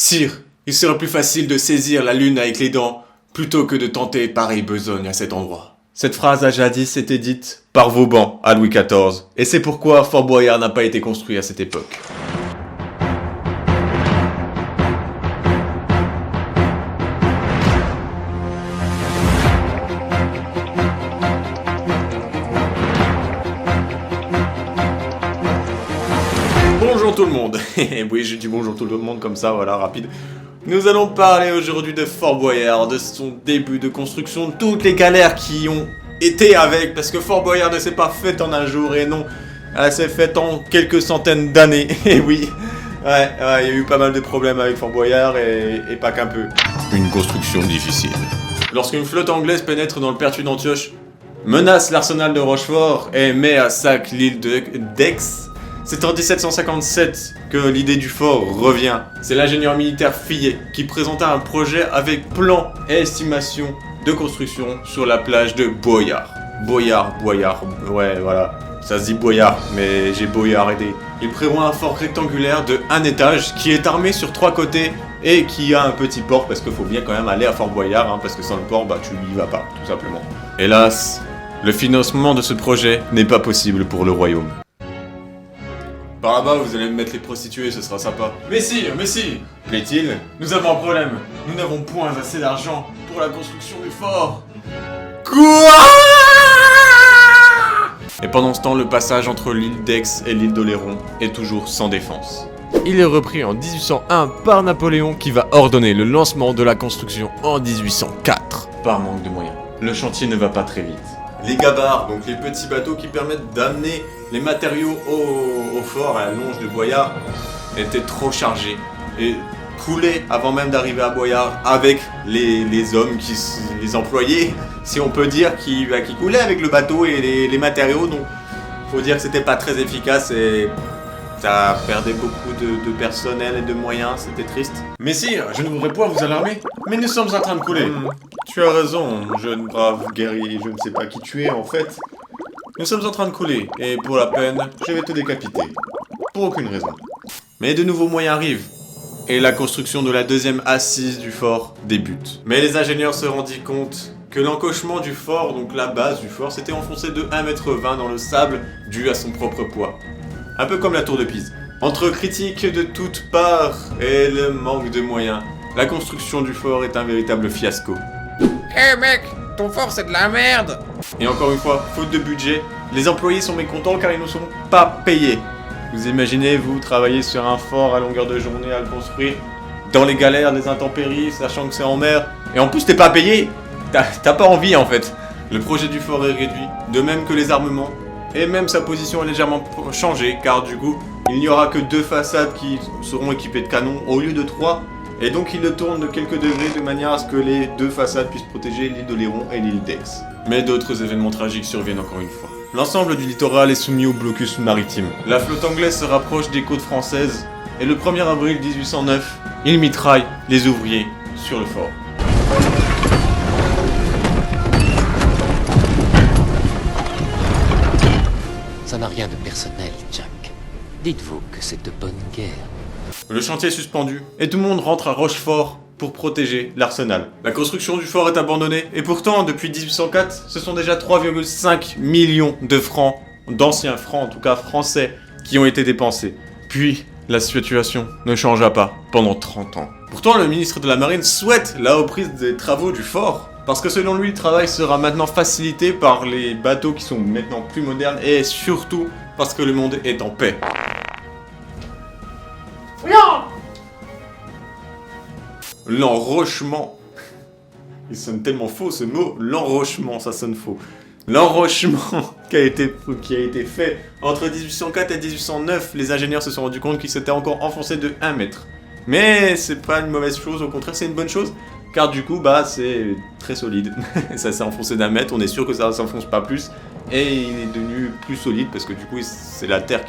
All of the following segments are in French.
Sire, il serait plus facile de saisir la lune avec les dents plutôt que de tenter pareille besogne à cet endroit. Cette phrase a jadis été dite par Vauban à Louis XIV, et c'est pourquoi Fort Boyard n'a pas été construit à cette époque. Bonjour tout le monde. Oui, j'ai dit bonjour tout le monde comme ça, voilà, rapide. Nous allons parler aujourd'hui de Fort Boyard, de son début de construction, de toutes les galères qui ont été avec, parce que Fort Boyard ne s'est pas fait en un jour, et non, elle s'est faite en quelques centaines d'années, et oui, il y a eu pas mal de problèmes avec Fort Boyard, et pas qu'un peu. Une construction difficile. Lorsqu'une flotte anglaise pénètre dans le Pertuis d'Antioche, menace l'arsenal de Rochefort, et met à sac l'île d'Aix, c'est en 1757 que l'idée du fort revient. C'est l'ingénieur militaire Fillet qui présenta un projet avec plan et estimation de construction sur la plage de Boyard. Boyard, ouais voilà, ça se dit Boyard, mais j'ai Boyard aidé. Il prévoit un fort rectangulaire de 1 étage qui est armé sur 3 côtés et qui a un petit port parce qu'il faut bien quand même aller à Fort Boyard, hein, parce que sans le port, bah tu n'y vas pas, tout simplement. Hélas, le financement de ce projet n'est pas possible pour le royaume. Par là-bas, vous allez me mettre les prostituées, ce sera sympa. Mais si, plaît-il, nous avons un problème. Nous n'avons point assez d'argent pour la construction du fort. Quoi? Et pendant ce temps, le passage entre l'île d'Aix et l'île d'Oléron est toujours sans défense. Il est repris en 1801 par Napoléon qui va ordonner le lancement de la construction en 1804. Par manque de moyens, le chantier ne va pas très vite. Les gabarres, donc les petits bateaux qui permettent d'amener les matériaux au fort, à la longe de Boyard, étaient trop chargés et coulaient avant même d'arriver à Boyard avec les hommes, les employés, si on peut dire, qui coulaient avec le bateau et les matériaux. Donc, faut dire que c'était pas très efficace et ça perdait beaucoup de personnel et de moyens, c'était triste. Mais sire, je ne voudrais point vous alarmer, mais nous sommes en train de couler. Tu as raison, jeune brave guerrier, je ne sais pas qui tu es en fait. Nous sommes en train de couler, et pour la peine, je vais te décapiter. Pour aucune raison. Mais de nouveaux moyens arrivent, et la construction de la deuxième assise du fort débute. Mais les ingénieurs se rendirent compte que l'encochement du fort, donc la base du fort, s'était enfoncé de 1,20 m dans le sable dû à son propre poids. Un peu comme la tour de Pise. Entre critiques de toutes parts et le manque de moyens, la construction du fort est un véritable fiasco. Mec, ton fort c'est de la merde! Et encore une fois, faute de budget, les employés sont mécontents car ils ne sont pas payés. Vous imaginez, vous travaillez sur un fort à longueur de journée à le construire, dans les galères, les intempéries, sachant que c'est en mer, et en plus t'es pas payé, t'as pas envie en fait. Le projet du fort est réduit, de même que les armements, et même sa position est légèrement changée, car du coup, il n'y aura que 2 façades qui seront équipées de canons au lieu de 3, et donc il le tourne de quelques degrés de manière à ce que les 2 façades puissent protéger l'île d'Oléron et l'île d'Aix. Mais d'autres événements tragiques surviennent encore une fois. L'ensemble du littoral est soumis au blocus maritime. La flotte anglaise se rapproche des côtes françaises, et le 1er avril 1809, il mitraille les ouvriers sur le fort. Ça n'a rien de personnel, Jack. Dites-vous que c'est de bonne guerre. Le chantier est suspendu, et tout le monde rentre à Rochefort pour protéger l'arsenal. La construction du fort est abandonnée, et pourtant, depuis 1804, ce sont déjà 3,5 millions de francs, d'anciens francs, en tout cas français, qui ont été dépensés. Puis, la situation ne changea pas pendant 30 ans. Pourtant, le ministre de la Marine souhaite la reprise des travaux du fort, parce que selon lui, le travail sera maintenant facilité par les bateaux qui sont maintenant plus modernes, et surtout parce que le monde est en paix. L'enrochement. Il sonne tellement faux ce mot, l'enrochement, ça sonne faux. L'enrochement qui a été fait entre 1804 et 1809, les ingénieurs se sont rendus compte qu'ils s'étaient encore enfoncés de 1 mètre. Mais c'est pas une mauvaise chose, au contraire c'est une bonne chose, car du coup c'est très solide. Ça s'est enfoncé d'1 mètre, on est sûr que ça ne s'enfonce pas plus, et il est devenu plus solide parce que du coup c'est la terre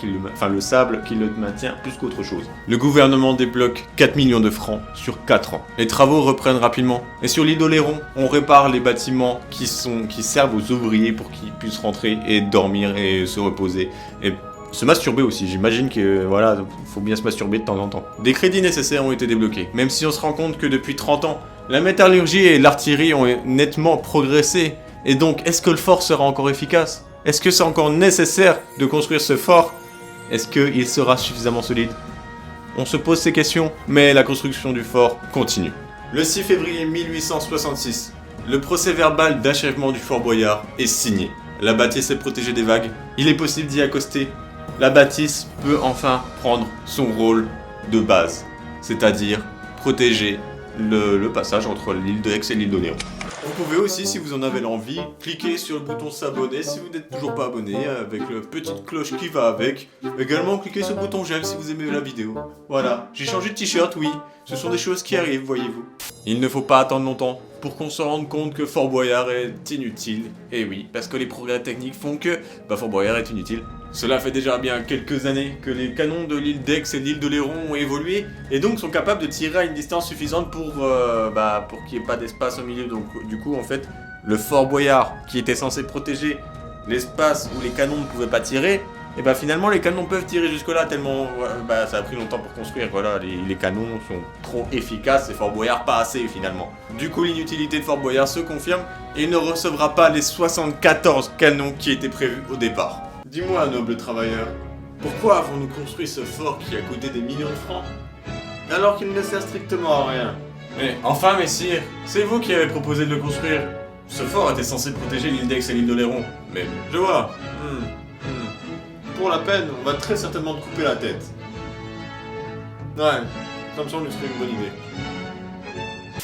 le sable qui le maintient plus qu'autre chose. Le gouvernement débloque 4 millions de francs sur 4 ans. Les travaux reprennent rapidement, et sur l'île d'Oléron, on répare les bâtiments qui servent aux ouvriers pour qu'ils puissent rentrer et dormir et se reposer et Se masturber aussi, j'imagine que voilà, faut bien se masturber de temps en temps. Des crédits nécessaires ont été débloqués, même si on se rend compte que depuis 30 ans, la métallurgie et l'artillerie ont nettement progressé. Et donc, est-ce que le fort sera encore efficace? Est-ce que c'est encore nécessaire de construire ce fort? Est-ce qu'il sera suffisamment solide? On se pose ces questions, mais la construction du fort continue. Le 6 février 1866, le procès verbal d'achèvement du Fort Boyard est signé. La bâtisse est protégée des vagues, il est possible d'y accoster. La bâtisse peut enfin prendre son rôle de base, c'est-à-dire protéger le passage entre l'île d'Aix et l'île d'Oléron. Vous pouvez aussi, si vous en avez l'envie, cliquer sur le bouton s'abonner si vous n'êtes toujours pas abonné, avec la petite cloche qui va avec. Également, cliquez sur le bouton j'aime si vous aimez la vidéo. Voilà, j'ai changé de t-shirt, oui, ce sont des choses qui arrivent, voyez-vous. Il ne faut pas attendre longtemps pour qu'on se rende compte que Fort Boyard est inutile. Et oui, parce que les progrès techniques font que Fort Boyard est inutile. Cela fait déjà bien quelques années que les canons de l'île d'Aix et l'île d'Oléron ont évolué et donc sont capables de tirer à une distance suffisante pour qu'il n'y ait pas d'espace au milieu. Donc du coup en fait le Fort Boyard qui était censé protéger l'espace où les canons ne pouvaient pas tirer, et finalement les canons peuvent tirer jusque là tellement ça a pris longtemps pour construire. Voilà, les canons sont trop efficaces et Fort Boyard pas assez finalement. Du coup l'inutilité de Fort Boyard se confirme et il ne recevra pas les 74 canons qui étaient prévus au départ. Dis-moi, noble travailleur, pourquoi avons-nous construit ce fort qui a coûté des millions de francs, alors qu'il ne sert strictement à rien? Mais enfin, messire, c'est vous qui avez proposé de le construire. Ce fort était censé protéger l'île d'Aix et l'île d'Oléron. Mais je vois. Pour la peine, on va très certainement te couper la tête. Ouais, ça me semble que ce serait une bonne idée.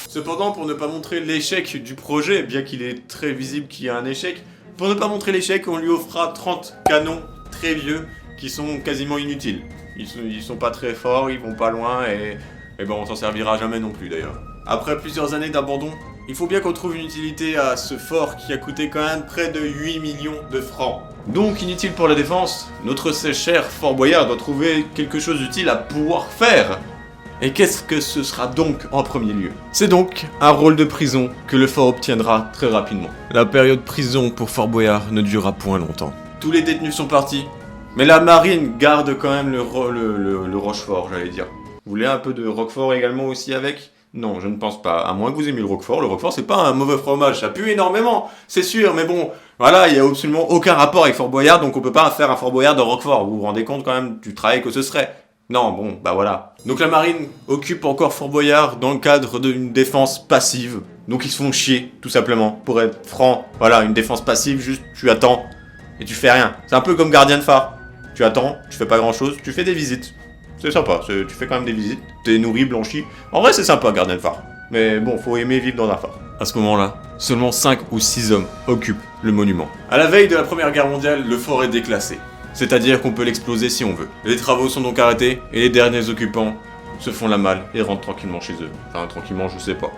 Cependant, pour ne pas montrer l'échec du projet, bien qu'il est très visible qu'il y a un échec, pour ne pas montrer l'échec, on lui offrira 30 canons très vieux qui sont quasiment inutiles. Ils sont pas très forts, ils vont pas loin et on s'en servira jamais non plus d'ailleurs. Après plusieurs années d'abandon, il faut bien qu'on trouve une utilité à ce fort qui a coûté quand même près de 8 millions de francs. Donc inutile pour la défense, notre cher Fort Boyard doit trouver quelque chose d'utile à pouvoir faire. Et qu'est-ce que ce sera donc en premier lieu? C'est donc un rôle de prison que le fort obtiendra très rapidement. La période prison pour Fort Boyard ne durera point longtemps. Tous les détenus sont partis, mais la marine garde quand même le Rochefort, j'allais dire. Vous voulez un peu de Roquefort également aussi avec? Non, je ne pense pas, à moins que vous aimiez le Roquefort. Le Roquefort c'est pas un mauvais fromage, ça pue énormément, c'est sûr, mais bon, voilà, il y a absolument aucun rapport avec Fort Boyard, donc on peut pas faire un Fort Boyard de Roquefort. Vous vous rendez compte quand même du travail que ce serait? Non, bon, voilà. Donc la marine occupe encore Fort Boyard dans le cadre d'une défense passive. Donc ils se font chier, tout simplement. Pour être franc, voilà, une défense passive, juste tu attends et tu fais rien. C'est un peu comme gardien de phare. Tu attends, tu fais pas grand chose, tu fais des visites. C'est sympa, tu fais quand même des visites, t'es nourri, blanchi. En vrai c'est sympa, gardien de phare. Mais bon, faut aimer vivre dans un phare. À ce moment-là, seulement 5 ou 6 hommes occupent le monument. À la veille de la Première Guerre mondiale, le fort est déclassé. C'est-à-dire qu'on peut l'exploser si on veut. Les travaux sont donc arrêtés, et les derniers occupants se font la malle et rentrent tranquillement chez eux. Enfin, tranquillement, je sais pas.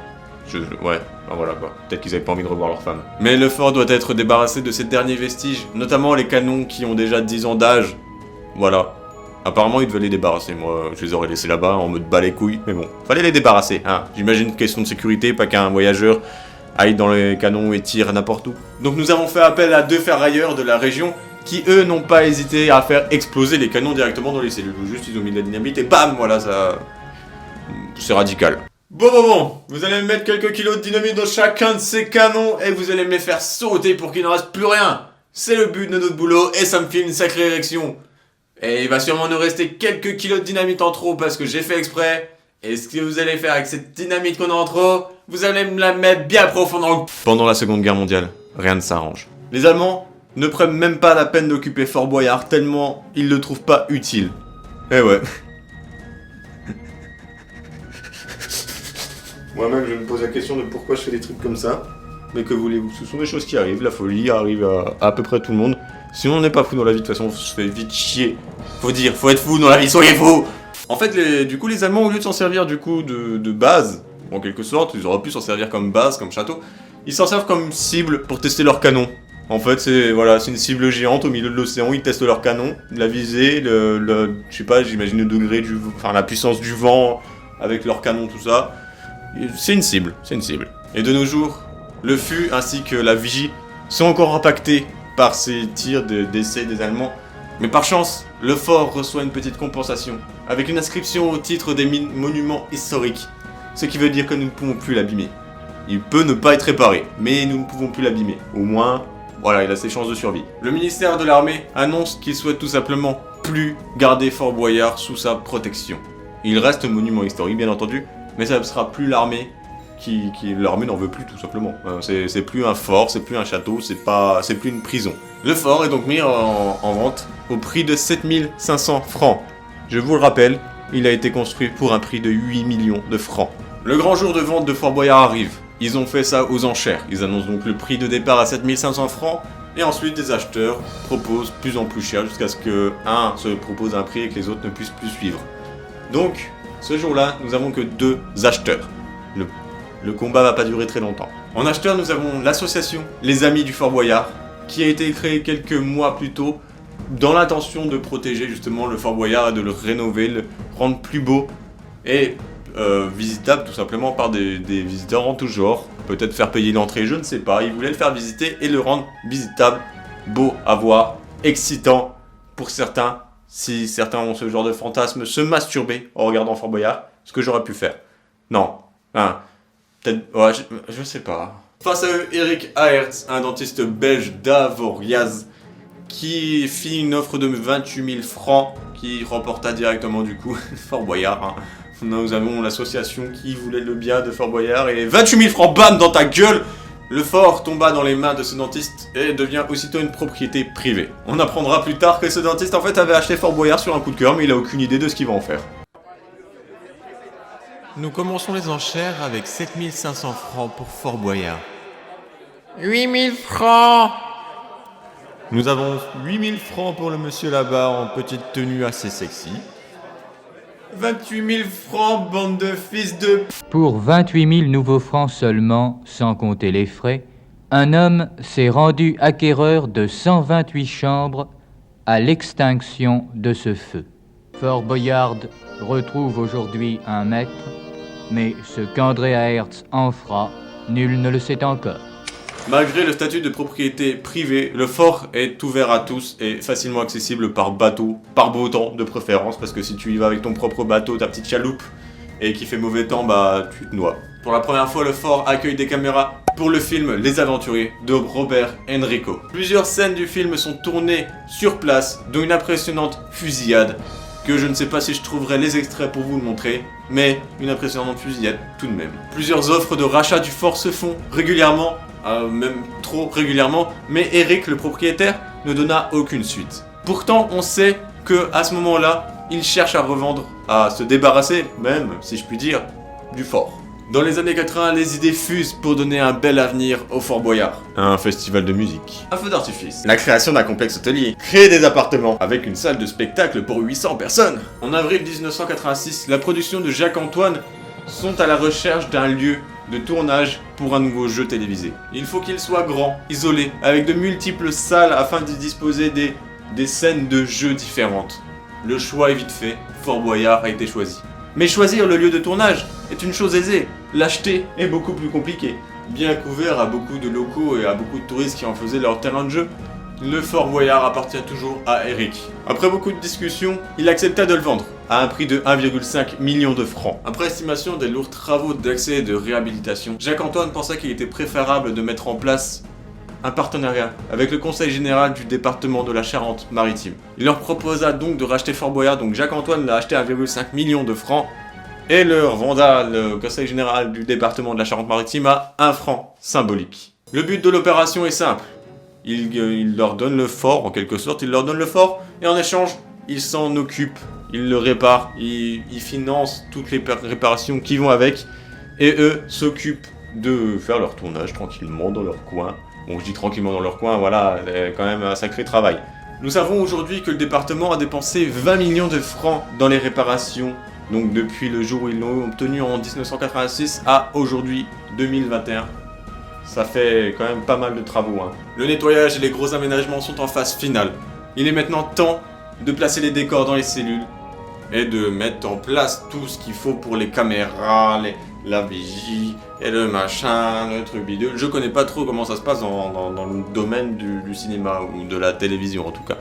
Voilà quoi. Peut-être qu'ils avaient pas envie de revoir leur femme. Mais le fort doit être débarrassé de ces derniers vestiges, notamment les canons qui ont déjà 10 ans d'âge. Voilà. Apparemment, ils devaient les débarrasser. Moi, je les aurais laissés là-bas en mode bas les couilles. Mais bon, fallait les débarrasser, hein. J'imagine question de sécurité, pas qu'un voyageur aille dans les canons et tire n'importe où. Donc nous avons fait appel à 2 ferrailleurs de la région qui, eux, n'ont pas hésité à faire exploser les canons directement dans les cellules. Juste, ils ont mis de la dynamite et bam, voilà, ça... C'est radical. Bon, vous allez me mettre quelques kilos de dynamite dans chacun de ces canons et vous allez me les faire sauter pour qu'il ne reste plus rien. C'est le but de notre boulot et ça me fait une sacrée érection. Et il va sûrement nous rester quelques kilos de dynamite en trop parce que j'ai fait exprès. Et ce que vous allez faire avec cette dynamite qu'on a en trop, vous allez me la mettre bien profond dans le... Pendant la Seconde Guerre mondiale, rien ne s'arrange. Les Allemands ne prennent même pas la peine d'occuper Fort Boyard tellement ils le trouvent pas utile. Eh ouais. Moi-même, je me pose la question de pourquoi je fais des trucs comme ça. Mais que voulez-vous, ce sont des choses qui arrivent. La folie arrive à peu près tout le monde. Sinon, on n'est pas fou dans la vie, de toute façon, on se fait vite chier. Faut être fou dans la vie, soyez fous. En fait, les Allemands, au lieu de s'en servir du coup de base, en quelque sorte, ils auraient pu s'en servir comme base, comme château, ils s'en servent comme cible pour tester leurs canons. En fait, c'est une cible géante au milieu de l'océan, ils testent leurs canons, la visée, je sais pas, j'imagine le degré la puissance du vent avec leurs canons, tout ça. C'est une cible. Et de nos jours, le fût ainsi que la vigie sont encore impactés par ces tirs d'essai des Allemands. Mais par chance, le fort reçoit une petite compensation, avec une inscription au titre des monuments historiques, ce qui veut dire que nous ne pouvons plus l'abîmer. Il peut ne pas être réparé, mais nous ne pouvons plus l'abîmer. Au moins, voilà, il a ses chances de survie. Le ministère de l'Armée annonce qu'il souhaite tout simplement plus garder Fort Boyard sous sa protection. Il reste un monument historique, bien entendu, mais ça ne sera plus l'armée l'armée n'en veut plus tout simplement. C'est plus un fort, c'est plus un château, c'est plus une prison. Le fort est donc mis en vente au prix de 7500 francs. Je vous le rappelle, il a été construit pour un prix de 8 millions de francs. Le grand jour de vente de Fort Boyard arrive. Ils ont fait ça aux enchères. Ils annoncent donc le prix de départ à 7500 francs. Et ensuite, des acheteurs proposent plus en plus cher jusqu'à ce que un se propose un prix et que les autres ne puissent plus suivre. Donc, ce jour-là, nous avons que 2 acheteurs. Le combat va pas durer très longtemps. En acheteur, nous avons l'association Les Amis du Fort Boyard, qui a été créée quelques mois plus tôt, dans l'intention de protéger justement le Fort Boyard et de le rénover, le rendre plus beau et visitable tout simplement par des visiteurs en tout genre. Peut-être faire payer l'entrée, je ne sais pas. Ils voulaient le faire visiter et le rendre visitable, beau à voir, excitant pour certains. Si certains ont ce genre de fantasme, se masturber en regardant Fort Boyard, ce que j'aurais pu faire. Non. Peut-être... Ouais, je sais pas. Face à eux, Eric Aerts, un dentiste belge d'Avoriaz, qui fit une offre de 28 000 francs, qui remporta directement du coup Fort Boyard. Hein. Nous avons l'association qui voulait le bien de Fort Boyard, et 28 000 francs, bam, dans ta gueule! Le fort tomba dans les mains de ce dentiste et devient aussitôt une propriété privée. On apprendra plus tard que ce dentiste en fait avait acheté Fort Boyard sur un coup de cœur, mais il a aucune idée de ce qu'il va en faire. Nous commençons les enchères avec 7500 francs pour Fort Boyard. 8000 francs. Nous avons 8000 francs pour le monsieur là-bas en petite tenue assez sexy. 28 000 francs, bande de fils de... Pour 28 000 nouveaux francs seulement, sans compter les frais, un homme s'est rendu acquéreur de 128 chambres à l'extinction de ce feu. Fort Boyard retrouve aujourd'hui un maître, mais ce qu'André Aerts en fera, nul ne le sait encore. Malgré le statut de propriété privée, le fort est ouvert à tous et facilement accessible par bateau, par beau temps de préférence, parce que si tu y vas avec ton propre bateau, ta petite chaloupe, et qu'il fait mauvais temps, bah tu te noies. Pour la première fois, le fort accueille des caméras pour le film Les Aventuriers de Robert Enrico. Plusieurs scènes du film sont tournées sur place, dont une impressionnante fusillade, que je ne sais pas si je trouverai les extraits pour vous le montrer, mais une impressionnante fusillade tout de même. Plusieurs offres de rachat du fort se font régulièrement, même trop régulièrement, mais Eric, le propriétaire, ne donna aucune suite. Pourtant, on sait que à ce moment-là, il cherche à revendre, à se débarrasser, même, si je puis dire, du fort. Dans les années 80, les idées fusent pour donner un bel avenir au Fort Boyard. Un festival de musique, un feu d'artifice, la création d'un complexe hôtelier, créer des appartements, avec une salle de spectacle pour 800 personnes. En avril 1986, la production de Jacques-Antoine sont à la recherche d'un lieu de tournage pour un nouveau jeu télévisé. Il faut qu'il soit grand, isolé, avec de multiples salles afin d'y disposer des scènes de jeux différentes. Le choix est vite fait, Fort Boyard a été choisi. Mais choisir le lieu de tournage est une chose aisée, l'acheter est beaucoup plus compliqué. Bien couvert à beaucoup de locaux et à beaucoup de touristes qui en faisaient leur terrain de jeu, le Fort Boyard appartient toujours à Eric. Après beaucoup de discussions, il accepta de le vendre à un prix de 1,5 million de francs. Après estimation des lourds travaux d'accès et de réhabilitation, Jacques-Antoine pensa qu'il était préférable de mettre en place un partenariat avec le conseil général du département de la Charente-Maritime. Il leur proposa donc de racheter Fort Boyard, donc Jacques-Antoine l'a acheté à 1,5 million de francs et leur venda le conseil général du département de la Charente-Maritime à 1 franc symbolique. Le but de l'opération est simple. Il leur donne le fort, en quelque sorte, il leur donne le fort, et en échange, ils s'en occupent, ils le réparent, ils financent toutes les réparations qui vont avec, et eux s'occupent de faire leur tournage tranquillement dans leur coin. Bon, je dis tranquillement dans leur coin, voilà, c'est quand même un sacré travail. Nous savons aujourd'hui que le département a dépensé 20 millions de francs dans les réparations, donc depuis le jour où ils l'ont obtenu en 1986 à aujourd'hui, 2021. Ça fait quand même pas mal de travaux. Hein. Le nettoyage et les gros aménagements sont en phase finale. Il est maintenant temps de placer les décors dans les cellules et de mettre en place tout ce qu'il faut pour les caméras, la vigie et le machin, le truc bidule. Je connais pas trop comment ça se passe dans le domaine du cinéma ou de la télévision en tout cas.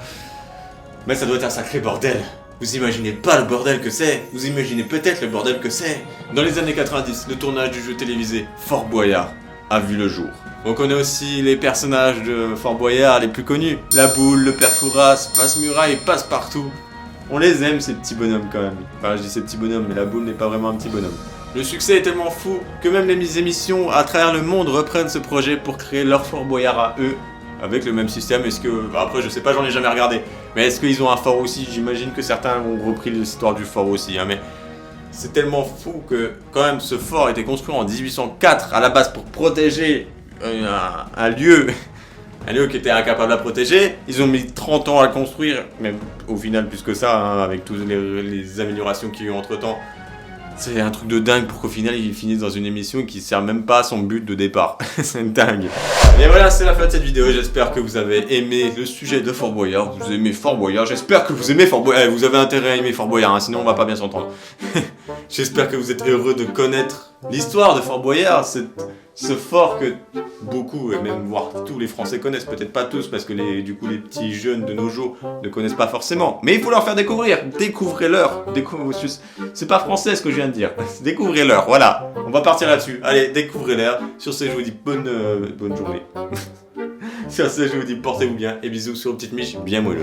Mais ça doit être un sacré bordel. Vous imaginez pas le bordel que c'est. Vous imaginez peut-être le bordel que c'est. Dans les années 90, le tournage du jeu télévisé Fort Boyard a vu le jour. On connaît aussi les personnages de Fort Boyard les plus connus. La Boule, le Père Fouras, Passe-Muraille, Passe-Partout. On les aime ces petits bonhommes quand même. Enfin je dis ces petits bonhommes, mais la Boule n'est pas vraiment un petit bonhomme. Le succès est tellement fou que même les émissions à travers le monde reprennent ce projet pour créer leur Fort Boyard à eux. Avec le même système, est-ce que... Après je sais pas, j'en ai jamais regardé. Mais est-ce qu'ils ont un fort aussi? J'imagine que certains ont repris l'histoire du fort aussi, hein, mais... C'est tellement fou que quand même ce fort a été construit en 1804 à la base pour protéger un lieu qui était incapable à protéger. Ils ont mis 30 ans à le construire, même au final plus que ça, hein, avec toutes les améliorations qu'il y a eu entre temps. C'est un truc de dingue pour qu'au final il finisse dans une émission qui sert même pas à son but de départ. C'est dingue. Et voilà, c'est la fin de cette vidéo. J'espère que vous avez aimé le sujet de Fort Boyard. Vous aimez Fort Boyard. J'espère que vous aimez Fort Boyard. Vous avez intérêt à aimer Fort Boyard, hein, sinon on va pas bien s'entendre. J'espère que vous êtes heureux de connaître l'histoire de Fort Boyard. Ce fort que beaucoup, et même voire tous les Français connaissent, peut-être pas tous, parce que du coup les petits jeunes de nos jours ne connaissent pas forcément. Mais il faut leur faire découvrir, découvrez-leur. C'est pas français ce que je viens de dire. Découvrez-leur, voilà. On va partir là-dessus. Allez, découvrez-leur. Sur ce, je vous dis bonne journée. Sur ce, je vous dis portez-vous bien et bisous sur une petite miche bien moelleux.